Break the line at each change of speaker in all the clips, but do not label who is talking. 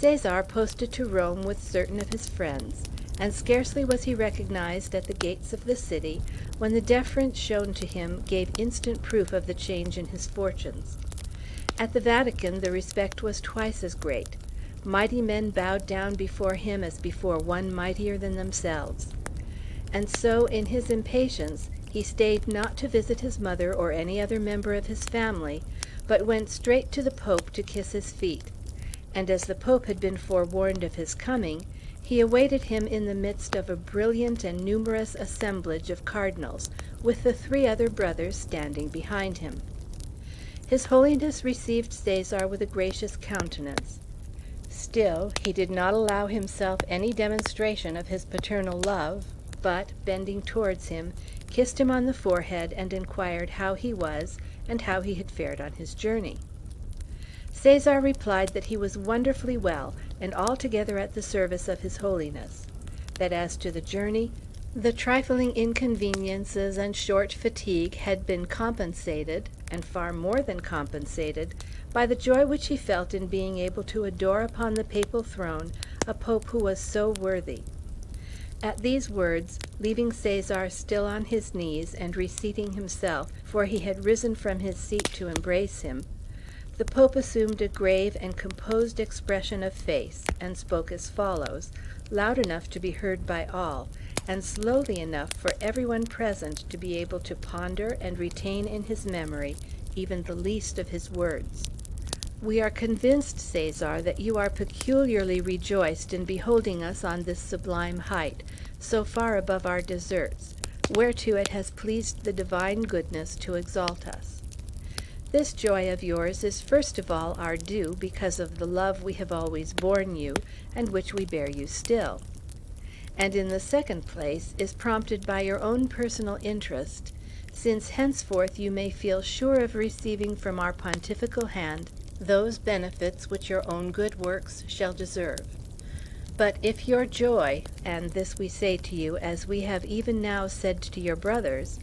Caesar posted to Rome with certain of his friends, and scarcely was he recognized at the gates of the city when the deference shown to him gave instant proof of the change in his fortunes. At the Vatican the respect was twice as great. Mighty men bowed down before him as before one mightier than themselves. And so, in his impatience, he stayed not to visit his mother or any other member of his family, but went straight to the Pope to kiss his feet. And as the Pope had been forewarned of his coming, he awaited him in the midst of a brilliant and numerous assemblage of cardinals, with the 3 other brothers standing behind him. His Holiness received Caesar with a gracious countenance. Still, he did not allow himself any demonstration of his paternal love, but, bending towards him, kissed him on the forehead and inquired how he was and how he had fared on his journey. Caesar replied that he was wonderfully well and altogether at the service of his Holiness; that as to the journey, the trifling inconveniences and short fatigue had been compensated, and far more than compensated, by the joy which he felt in being able to adore upon the papal throne a pope who was so worthy. At these words, leaving Caesar still on his knees and reseating himself, for he had risen from his seat to embrace him, the Pope assumed a grave and composed expression of face, and spoke as follows, loud enough to be heard by all, and slowly enough for everyone present to be able to ponder and retain in his memory even the least of his words. "We are convinced, Caesar, that you are peculiarly rejoiced in beholding us on this sublime height, so far above our deserts, whereto it has pleased the divine goodness to exalt us. This joy of yours is first of all our due because of the love we have always borne you, and which we bear you still; and in the second place is prompted by your own personal interest, since henceforth you may feel sure of receiving from our pontifical hand those benefits which your own good works shall deserve. But if your joy, and this we say to you as we have even now said to your brothers,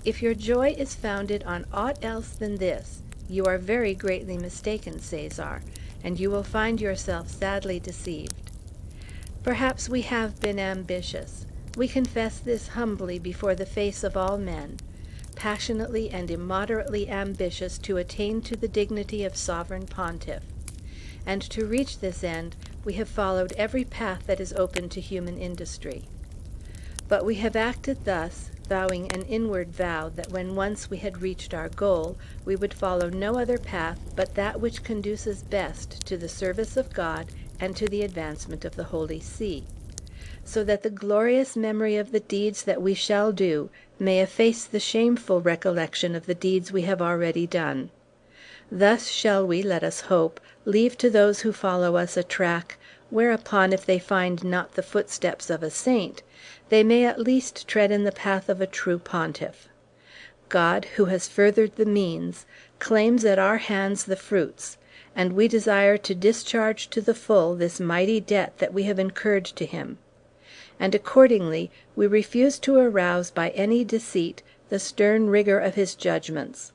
if your joy is founded on aught else than this, you are very greatly mistaken, Caesar, and you will find yourself sadly deceived. Perhaps we have been ambitious. We confess this humbly before the face of all men, passionately and immoderately ambitious to attain to the dignity of sovereign pontiff, and to reach this end we have followed every path that is open to human industry. But we have acted thus, vowing an inward vow that when once we had reached our goal, we would follow no other path but that which conduces best to the service of God and to the advancement of the Holy See, so that the glorious memory of the deeds that we shall do may efface the shameful recollection of the deeds we have already done. Thus shall we, let us hope, leave to those who follow us a track, whereupon, if they find not the footsteps of a saint, they may at least tread in the path of a true pontiff. God, who has furthered the means, claims at our hands the fruits, and we desire to discharge to the full this mighty debt that we have incurred to him. And accordingly we refuse to arouse by any deceit the stern rigor of his judgments.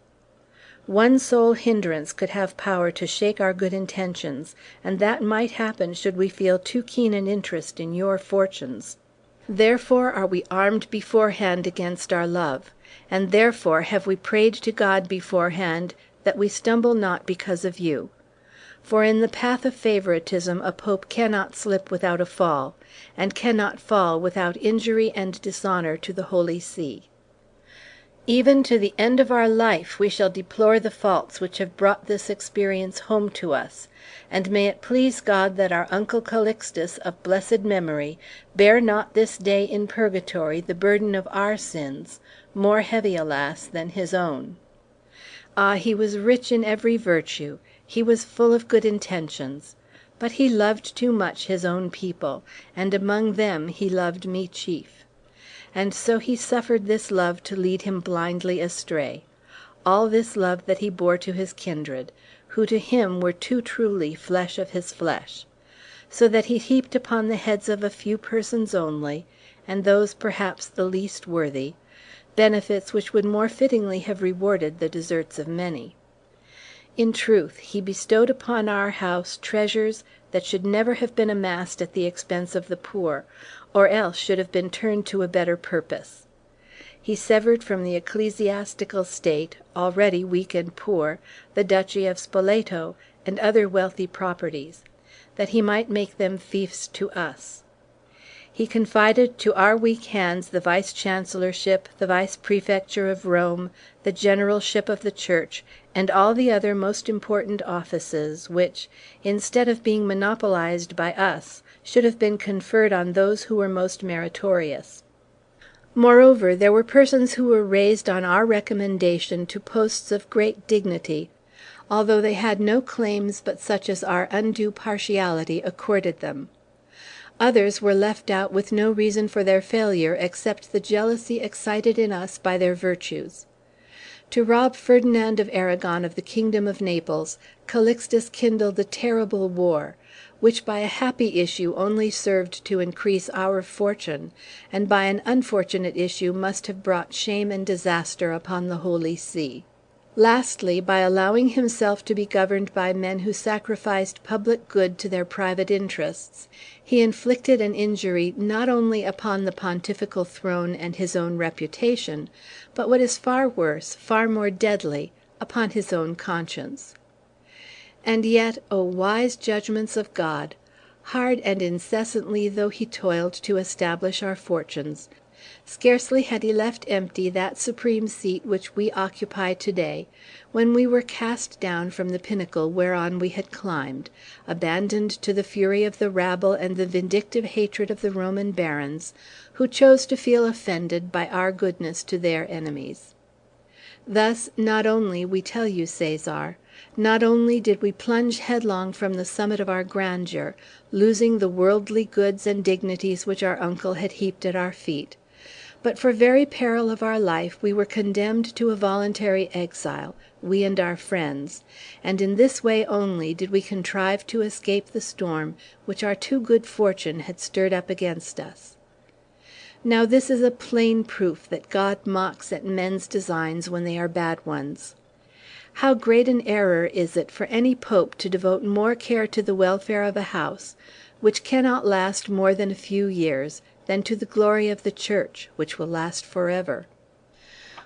One sole hindrance could have power to shake our good intentions, and that might happen should we feel too keen an interest in your fortunes. Therefore are we armed beforehand against our love, and therefore have we prayed to God beforehand that we stumble not because of you. For in the path of favoritism a pope cannot slip without a fall, and cannot fall without injury and dishonor to the Holy See. Even to the end of our life we shall deplore the faults which have brought this experience home to us, and may it please God that our Uncle Calixtus, of blessed memory, bear not this day in purgatory the burden of our sins, more heavy, alas, than his own. Ah, he was rich in every virtue, he was full of good intentions, but he loved too much his own people, and among them he loved me chief. And so he suffered this love to lead him blindly astray, all this love that he bore to his kindred, who to him were too truly flesh of his flesh, so that he heaped upon the heads of a few persons only, and those perhaps the least worthy, benefits which would more fittingly have rewarded the deserts of many. In truth, he bestowed upon our house treasures that should never have been amassed at the expense of the poor, or else should have been turned to a better purpose. He severed from the ecclesiastical state, already weak and poor, the duchy of Spoleto and other wealthy properties, that he might make them fiefs to us. He confided to our weak hands the vice-chancellorship, the vice-prefecture of Rome, the generalship of the Church, and all the other most important offices, which, instead of being monopolized by us, should have been conferred on those who were most meritorious. Moreover, there were persons who were raised on our recommendation to posts of great dignity, although they had no claims but such as our undue partiality accorded them. Others were left out with no reason for their failure except the jealousy excited in us by their virtues. To rob Ferdinand of Aragon of the kingdom of Naples, Calixtus kindled a terrible war, which by a happy issue only served to increase our fortune, and by an unfortunate issue must have brought shame and disaster upon the Holy See. Lastly, by allowing himself to be governed by men who sacrificed public good to their private interests, he inflicted an injury not only upon the pontifical throne and his own reputation, but what is far worse, far more deadly, upon his own conscience. And yet, O wise judgments of God, hard and incessantly though he toiled to establish our fortunes, scarcely had he left empty that supreme seat which we occupy today, when we were cast down from the pinnacle whereon we had climbed, abandoned to the fury of the rabble and the vindictive hatred of the Roman barons, who chose to feel offended by our goodness to their enemies. Thus, not only, we tell you, Caesar, not only did we plunge headlong from the summit of our grandeur, losing the worldly goods and dignities which our uncle had heaped at our feet, but for very peril of our life we were condemned to a voluntary exile, we and our friends, and in this way only did we contrive to escape the storm which our too good fortune had stirred up against us. Now this is a plain proof that God mocks at men's designs when they are bad ones. How great an error is it for any pope to devote more care to the welfare of a house, which cannot last more than a few years, than to the glory of the Church, which will last forever.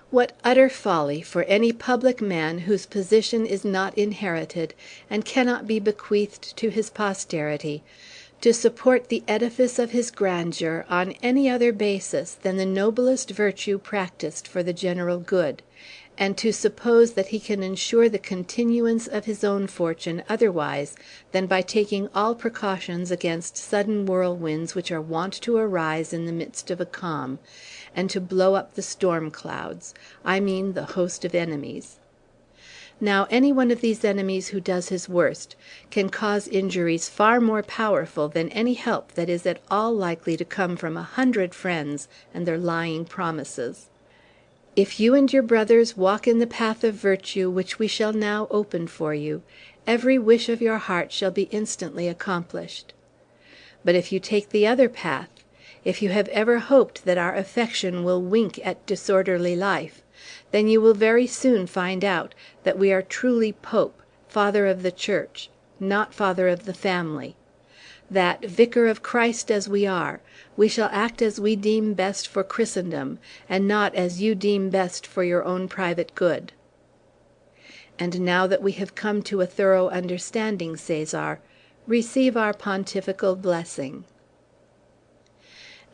What utter folly for any public man whose position is not inherited, and cannot be bequeathed to his posterity, to support the edifice of his grandeur on any other basis than the noblest virtue practiced for the general good, and to suppose that he can ensure the continuance of his own fortune otherwise than by taking all precautions against sudden whirlwinds which are wont to arise in the midst of a calm, and to blow up the storm clouds, I mean the host of enemies. Now any one of these enemies who does his worst can cause injuries far more powerful than any help that is at all likely to come from 100 friends and their lying promises. If you and your brothers walk in the path of virtue which we shall now open for you, every wish of your heart shall be instantly accomplished. But if you take the other path, if you have ever hoped that our affection will wink at disorderly life, then you will very soon find out that we are truly Pope, Father of the Church, not Father of the family; that, Vicar of Christ as we are, we shall act as we deem best for Christendom, and not as you deem best for your own private good. And now that we have come to a thorough understanding, Caesar, receive our pontifical blessing."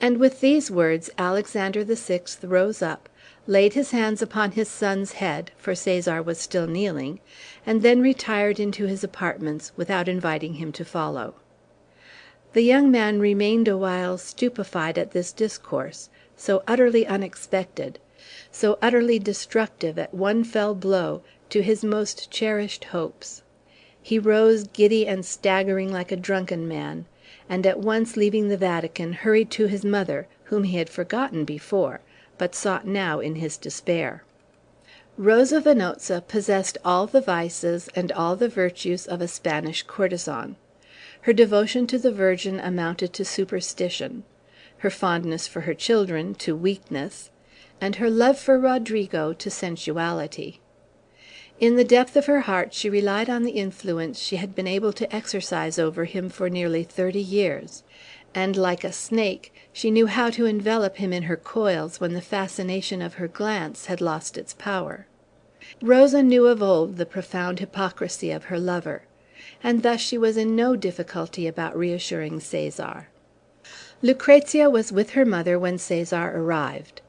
And with these words Alexander VI rose up, laid his hands upon his son's head, for Caesar was still kneeling, and then retired into his apartments without inviting him to follow. The young man remained a while stupefied at this discourse, so utterly unexpected, so utterly destructive at one fell blow to his most cherished hopes. He rose giddy and staggering like a drunken man, and at once leaving the Vatican hurried to his mother, whom he had forgotten before, but sought now in his despair. Rosa Venozza possessed all the vices and all the virtues of a Spanish courtesan. Her devotion to the Virgin amounted to superstition, her fondness for her children to weakness, and her love for Rodrigo to sensuality. In the depth of her heart she relied on the influence she had been able to exercise over him for nearly 30 years, and, like a snake, she knew how to envelop him in her coils when the fascination of her glance had lost its power. Rosa knew of old the profound hypocrisy of her lover, and thus she was in no difficulty about reassuring Cæsar. Lucrezia was with her mother when Cæsar arrived.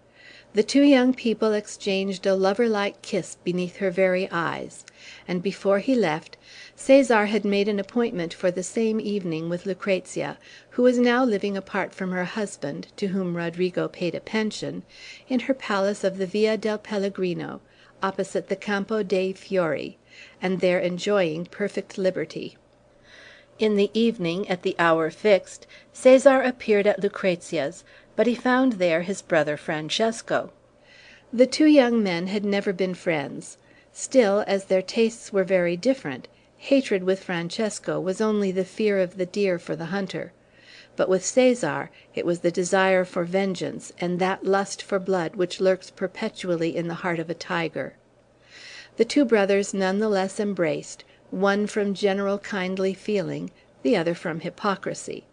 The two young people exchanged a lover-like kiss beneath her very eyes, and before he left, Cæsar had made an appointment for the same evening with Lucrezia, who was now living apart from her husband, to whom Rodrigo paid a pension, in her palace of the Via del Pellegrino, opposite the Campo dei Fiori, and there enjoying perfect liberty. In the evening, at the hour fixed, Cæsar appeared at Lucrezia's, but he found there his brother Francesco. The two young men had never been friends; still, as their tastes were very different, hatred with Francesco was only the fear of the deer for the hunter; but with Cæsar it was the desire for vengeance, and that lust for blood which lurks perpetually in the heart of a tiger. The two brothers none the less embraced, one from general kindly feeling, the other from hypocrisy.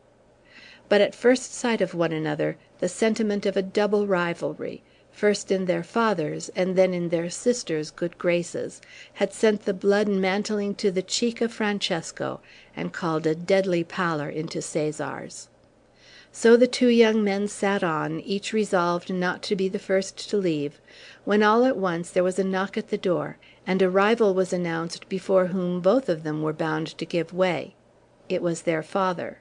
But at first sight of one another the sentiment of a double rivalry, first in their father's and then in their sister's good graces, had sent the blood mantling to the cheek of Francesco, and called a deadly pallor into Cæsar's. So the two young men sat on, each resolved not to be the first to leave, when all at once there was a knock at the door, and a rival was announced before whom both of them were bound to give way. It was their father.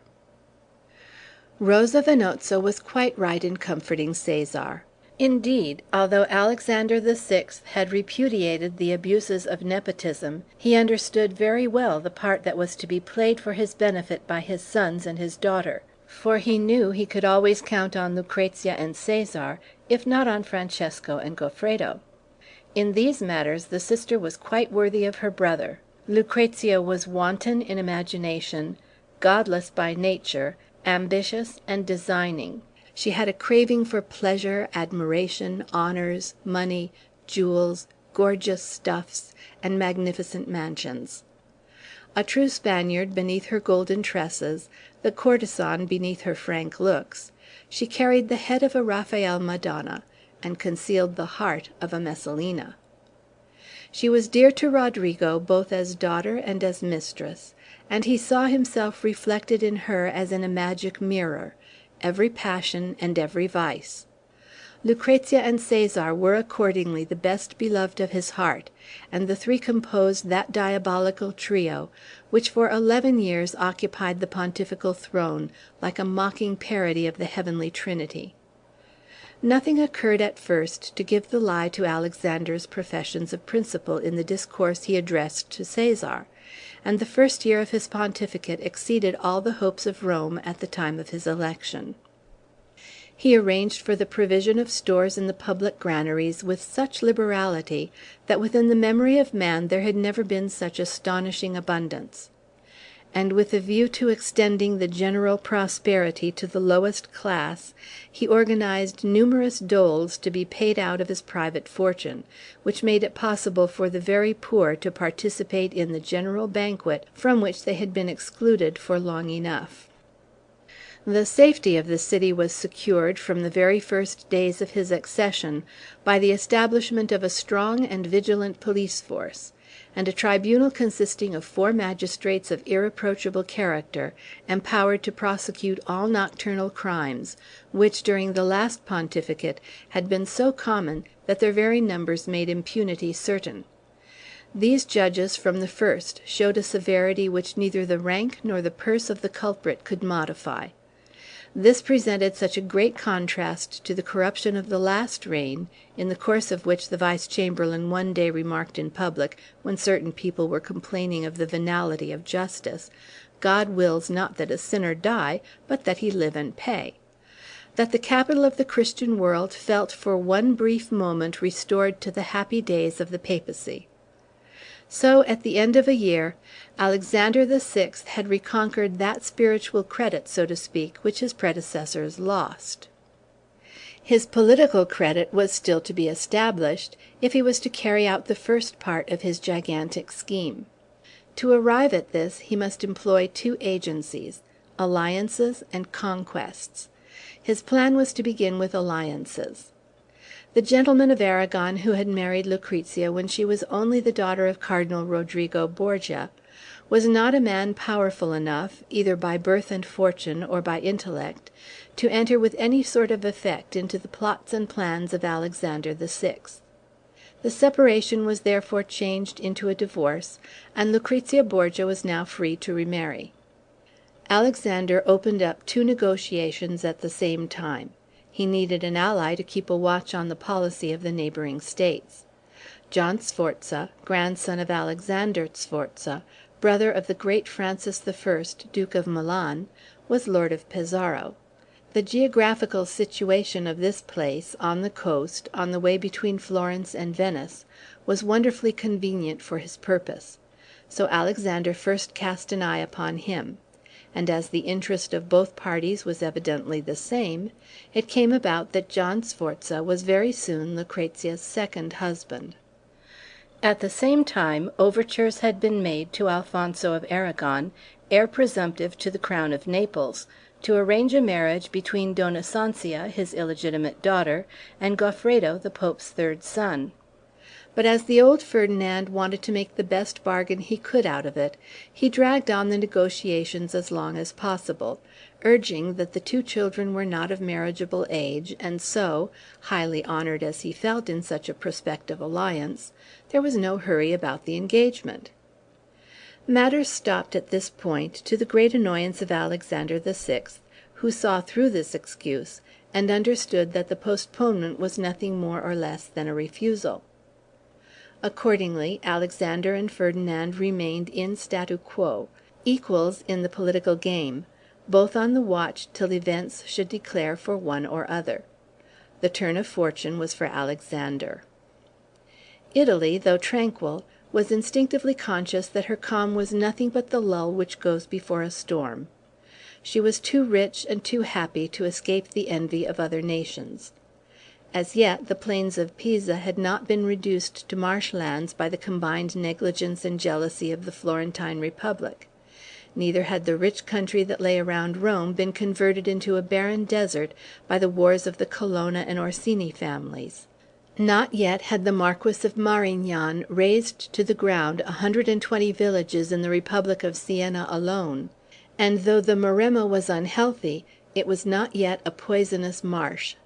Rosa Vanozzo was quite right in comforting Cæsar. Indeed, although Alexander VI had repudiated the abuses of nepotism, he understood very well the part that was to be played for his benefit by his sons and his daughter, for he knew he could always count on Lucrezia and Cæsar, if not on Francesco and Goffredo. In these matters the sister was quite worthy of her brother. Lucrezia was wanton in imagination, godless by nature, ambitious and designing. She had a craving for pleasure, admiration, honors, money, jewels, gorgeous stuffs, and magnificent mansions. A true Spaniard beneath her golden tresses, the courtesan beneath her frank looks, she carried the head of a Raphael Madonna, and concealed the heart of a Messalina. She was dear to Rodrigo both as daughter and as mistress, and he saw himself reflected in her as in a magic mirror, every passion and every vice. Lucrezia and Cæsar were accordingly the best beloved of his heart, and the three composed that diabolical trio which for 11 years occupied the pontifical throne, like a mocking parody of the heavenly Trinity. Nothing occurred at first to give the lie to Alexander's professions of principle in the discourse he addressed to Cæsar, and the first year of his pontificate exceeded all the hopes of Rome at the time of his election. He arranged for the provision of stores in the public granaries with such liberality that within the memory of man there had never been such astonishing abundance. And with a view to extending the general prosperity to the lowest class, he organized numerous doles to be paid out of his private fortune, which made it possible for the very poor to participate in the general banquet from which they had been excluded for long enough. The safety of the city was secured from the very first days of his accession by the establishment of a strong and vigilant police force, and a tribunal consisting of 4 magistrates of irreproachable character, empowered to prosecute all nocturnal crimes, which during the last pontificate had been so common that their very numbers made impunity certain. These judges from the first showed a severity which neither the rank nor the purse of the culprit could modify. This presented such a great contrast to the corruption of the last reign, in the course of which the vice-chamberlain one day remarked in public, when certain people were complaining of the venality of justice, "God wills not that a sinner die, but that he live and pay," that the capital of the Christian world felt for one brief moment restored to the happy days of the papacy. So, at the end of a year, Alexander VI had reconquered that spiritual credit, so to speak, which his predecessors lost. His political credit was still to be established, if he was to carry out the first part of his gigantic scheme. To arrive at this he must employ two agencies, alliances and conquests. His plan was to begin with alliances. The gentleman of Aragon who had married Lucrezia when she was only the daughter of Cardinal Rodrigo Borgia was not a man powerful enough, either by birth and fortune or by intellect, to enter with any sort of effect into the plots and plans of Alexander VI. The separation was therefore changed into a divorce, and Lucrezia Borgia was now free to remarry. Alexander opened up two negotiations at the same time. He needed an ally to keep a watch on the policy of the neighboring states. John Sforza, grandson of Alexander Sforza, brother of the great Francis I, Duke of Milan, was lord of Pesaro. The geographical situation of this place, on the coast, on the way between Florence and Venice, was wonderfully convenient for his purpose. So Alexander first cast an eye upon him, and as the interest of both parties was evidently the same, it came about that John Sforza was very soon Lucrezia's second husband. At the same time overtures had been made to Alfonso of Aragon, heir presumptive to the crown of Naples, to arrange a marriage between Dona Sancia, his illegitimate daughter, and Goffredo, the Pope's third son. But as the old Ferdinand wanted to make the best bargain he could out of it, he dragged on the negotiations as long as possible, urging that the two children were not of marriageable age, and so, highly honored as he felt in such a prospective alliance, there was no hurry about the engagement. Matters stopped at this point, to the great annoyance of Alexander VI, who saw through this excuse, and understood that the postponement was nothing more or less than a refusal. Accordingly, Alexander and Ferdinand remained in statu quo, equals in the political game, both on the watch till events should declare for one or other. The turn of fortune was for Alexander. Italy, though tranquil, was instinctively conscious that her calm was nothing but the lull which goes before a storm. She was too rich and too happy to escape the envy of other nations. As yet the plains of Pisa had not been reduced to marshlands by the combined negligence and jealousy of the Florentine Republic. Neither had the rich country that lay around Rome been converted into a barren desert by the wars of the Colonna and Orsini families. Not yet had the Marquis of Marignan razed to the ground 120 villages in the Republic of Siena alone, and though the Maremma was unhealthy, it was not yet a poisonous marsh.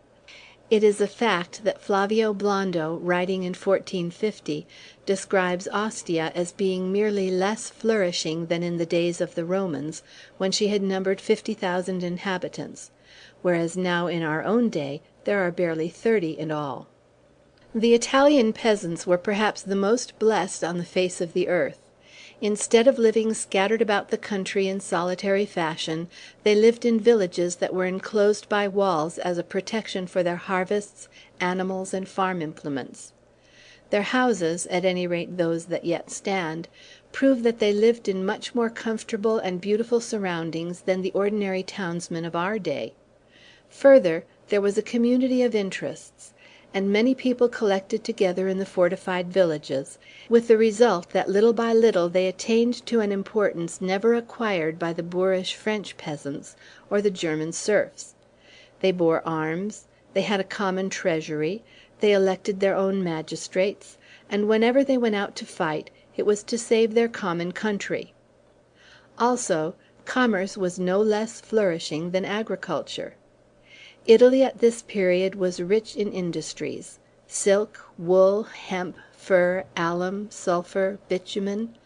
It is a fact that Flavio Blondo, writing in 1450, describes Ostia as being merely less flourishing than in the days of the Romans, when she had numbered 50,000 inhabitants, whereas now in our own day there are barely 30 in all. The Italian peasants were perhaps the most blessed on the face of the earth. Instead of living scattered about the country in solitary fashion, they lived in villages that were enclosed by walls as a protection for their harvests, animals, and farm implements. Their houses, at any rate those that yet stand, prove that they lived in much more comfortable and beautiful surroundings than the ordinary townsmen of our day. Further, there was a community of interests, and many people collected together in the fortified villages, with the result that little by little they attained to an importance never acquired by the boorish French peasants or the German serfs. They bore arms, they had a common treasury, they elected their own magistrates, and whenever they went out to fight, it was to save their common country. Also, commerce was no less flourishing than agriculture. Italy at this period was rich in industries: silk, wool, hemp, fur, alum, sulphur, bitumen.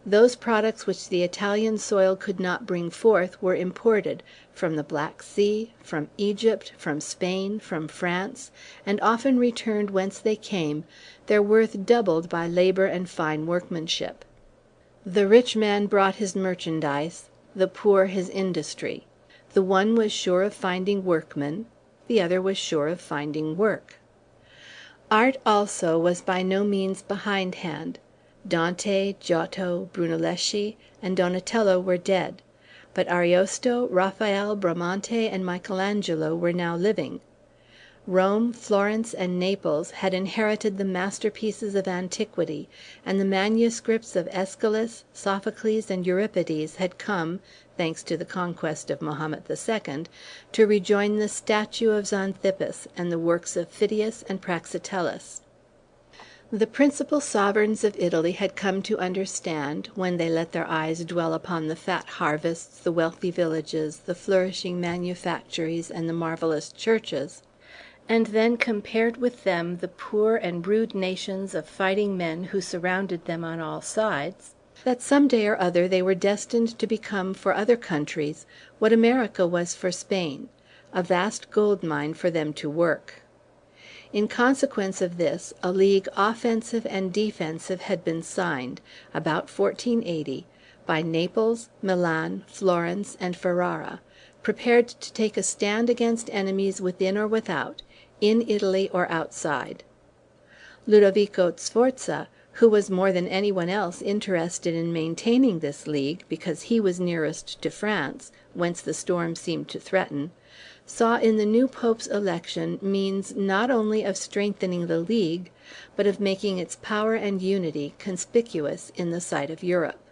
Those products which the Italian soil could not bring forth were imported from the Black Sea, from Egypt, from Spain, from France, and often returned whence they came, their worth doubled by labor and fine workmanship. The rich man brought his merchandise, the poor his industry. The one was sure of finding workmen, the other was sure of finding work. Art also was by no means behindhand. Dante, Giotto, Brunelleschi, and Donatello were dead, but Ariosto, Raphael, Bramante, and Michelangelo were now living. Rome, Florence, and Naples had inherited the masterpieces of antiquity, and the manuscripts of Aeschylus, Sophocles, and Euripides had come, thanks to the conquest of Mahomet II., to rejoin the statue of Xanthippus and the works of Phidias and Praxiteles. The principal sovereigns of Italy had come to understand, when they let their eyes dwell upon the fat harvests, the wealthy villages, the flourishing manufactories, and the marvelous churches, and then compared with them the poor and rude nations of fighting men who surrounded them on all sides, that some day or other they were destined to become for other countries what America was for Spain, a vast gold mine for them to work. In consequence of this, a league offensive and defensive had been signed, about 1480, by Naples, Milan, Florence, and Ferrara, prepared to take a stand against enemies within or without, in Italy or outside. Ludovico Sforza, who was more than anyone else interested in maintaining this league, because he was nearest to France, whence the storm seemed to threaten, saw in the new Pope's election means not only of strengthening the league, but of making its power and unity conspicuous in the sight of Europe.